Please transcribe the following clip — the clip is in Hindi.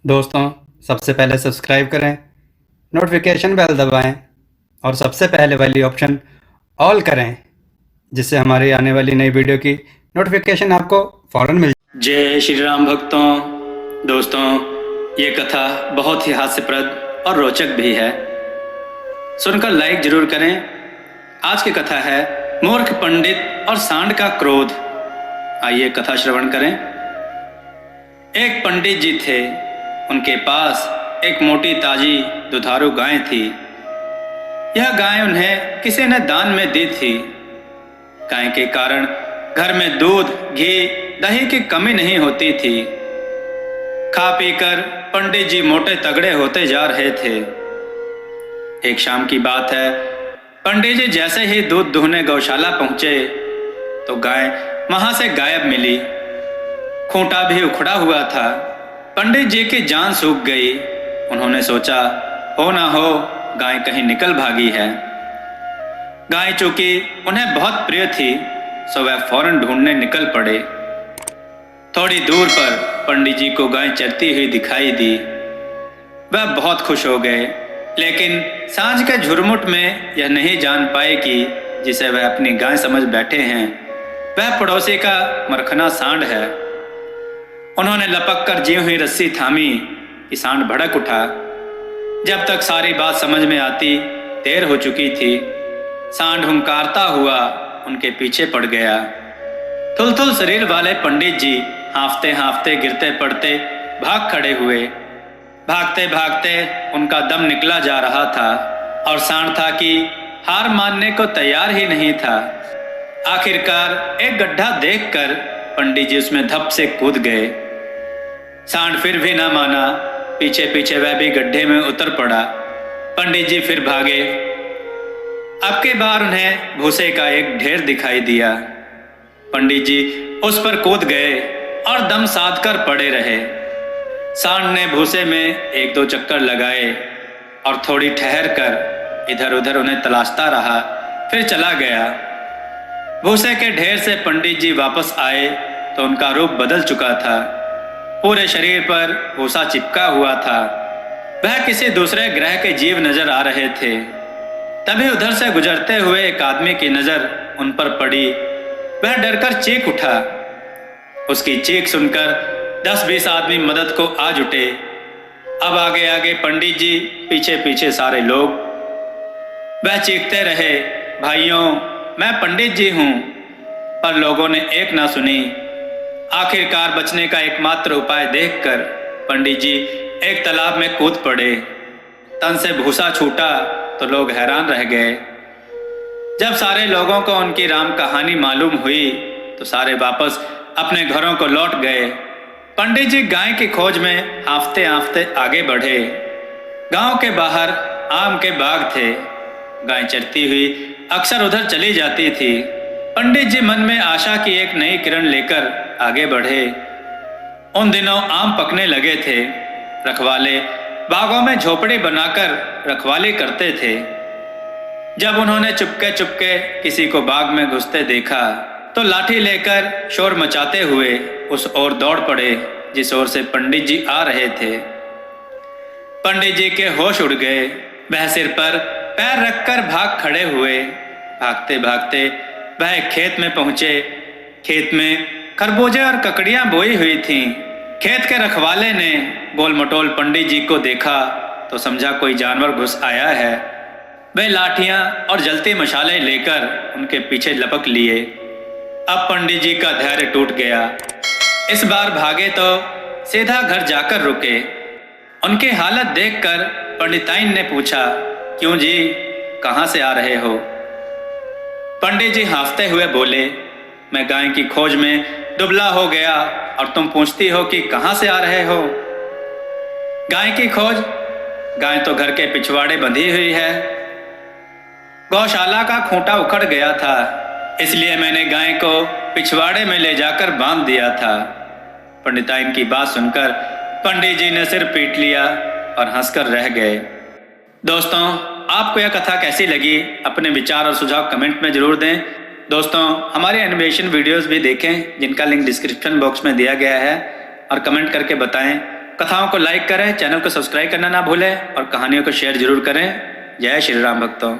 दोस्तों, सबसे पहले सब्सक्राइब करें, नोटिफिकेशन बेल दबाएं और सबसे पहले वाली ऑप्शन ऑल करें, जिससे हमारी आने वाली नई वीडियो की नोटिफिकेशन आपको फ़ौरन मिल जाए। जय श्री राम भक्तों। दोस्तों, ये कथा बहुत ही हास्यप्रद और रोचक भी है, सुनकर लाइक जरूर करें। आज की कथा है मूर्ख पंडित और सांड का क्रोध। आइए कथा श्रवण करें। एक पंडित जी थे। उनके पास एक मोटी ताजी दुधारू गाय थी। यह गाय उन्हें किसी ने दान में दी थी। गाय के कारण घर में दूध, घी, दही की कमी नहीं होती थी। खा पीकर पंडित जी मोटे तगड़े होते जा रहे थे। एक शाम की बात है, पंडित जी जैसे ही दूध दूहने गौशाला पहुंचे तो गाय वहां से गायब मिली। खूंटा भी उखड़ा हुआ था। पंडित जी की जान सूख गई। उन्होंने सोचा, हो ना हो गाय कहीं निकल भागी है। गाय चूंकि उन्हें बहुत प्रिय थी, सो वह फौरन ढूंढने निकल पड़े। थोड़ी दूर पर पंडित जी को गाय चरती हुई दिखाई दी। वह बहुत खुश हो गए, लेकिन सांझ के झुरमुट में यह नहीं जान पाए कि जिसे वह अपनी गाय समझ बैठे हैं वह पड़ोसी का मरखना सांड है। उन्होंने लपक कर जी हुई रस्सी थामी कि सांड भड़क उठा। जब तक सारी बात समझ में आती देर हो चुकी थी। सांड हुंकारता हुआ उनके पीछे पड़ गया। थुलथुल शरीर वाले पंडित जी हांफते हांफते गिरते पड़ते भाग खड़े हुए। भागते भागते उनका दम निकला जा रहा था और सांड था कि हार मानने को तैयार ही नहीं था। आखिरकार एक गड्ढा देखकर पंडित जी उसमें धप से कूद गए। सांड फिर भी ना माना। पीछे पीछे वह भी गड्ढे में उतर पड़ा। पंडित जी फिर भागे। अब की बार उन्हें भूसे का एक ढेर दिखाई दिया। पंडित जी उस पर कूद गए और दम साध कर पड़े रहे। सांड ने भूसे में एक दो चक्कर लगाए और थोड़ी ठहर कर इधर उधर उन्हें तलाशता रहा, फिर चला गया। भूसे के ढेर से पंडित जी वापस आए तो उनका रूप बदल चुका था। पूरे शरीर पर भूसा चिपका हुआ था। वह किसी दूसरे ग्रह के जीव नजर आ रहे थे। तभी उधर से गुजरते हुए एक आदमी की नजर उन पर पड़ी। वह डरकर चीख उठा। उसकी चीख सुनकर 10-20 आदमी मदद को आ जुटे। अब आगे आगे पंडित जी, पीछे पीछे सारे लोग। वह चीखते रहे, भाइयों मैं पंडित जी हूं। पर लोगों ने एक ना सुनी। आखिरकार बचने का एकमात्र उपाय देखकर पंडित जी एक तालाब में कूद पड़े। तन से भूसा छूटा तो लोग हैरान रह गए। जब सारे लोगों को उनकी राम कहानी मालूम हुई तो सारे वापस अपने घरों को लौट गए। पंडित जी गाय की खोज में हांफते हांफते आगे बढ़े। गांव के बाहर आम के बाग थे। गाय चरती हुई अक्सर उधर चली जाती थी। पंडित जी मन में आशा की एक नई किरण लेकर आगे बढ़े। उन दिनों आम पकने लगे थे। रखवाले बागों में झोपड़ी बनाकर रखवाली करते थे। जब उन्होंने चुपके चुपके किसी को बाग में घुसते देखा तो लाठी लेकर शोर मचाते हुए उस ओर दौड़ पड़े जिस ओर से पंडित जी आ रहे थे। पंडित जी के होश उड़ गए। वह सिर पर पैर रखकर भाग खड़े हुए। भागते भागते वह एक खेत में पहुंचे। खेत में खरबूजे और ककड़ियां बोई हुई थीं। खेत के रखवाले ने गोल मटोल पंडित जी को देखा तो समझा कोई जानवर घुस आया है। वे लाठियां और जलती मशालें लेकर उनके पीछे लपक लिए। अब पंडित जी का धैर्य टूट गया। इस बार भागे तो सीधा घर जाकर रुके। उनकी हालत देखकर पंडिताइन ने पूछा, क्यों जी, कहाँ से आ रहे हो? पंडित जी हांफते हुए बोले, मैं गाय की खोज में दुबला हो गया और तुम पूछती हो कि कहाँ से आ रहे हो? गाय की खोज? गाय तो घर के पिछवाड़े बंधी हुई है। गौशाला का खूंटा उखड़ गया था, इसलिए मैंने गाय को पिछवाड़े में ले जाकर बांध दिया था। पंडिताइन की बात सुनकर पंडित जी ने सिर पीट लिया और हंसकर रह गए। दोस्तों, आपको यह कथा कैसी लगी? अपने विचार और सुझाव कमेंट में जरूर दें। दोस्तों, हमारे एनिमेशन वीडियोस भी देखें जिनका लिंक डिस्क्रिप्शन बॉक्स में दिया गया है, और कमेंट करके बताएं कथाओं को लाइक करें, चैनल को सब्सक्राइब करना ना भूलें और कहानियों को शेयर जरूर करें। जय श्री राम भक्तों।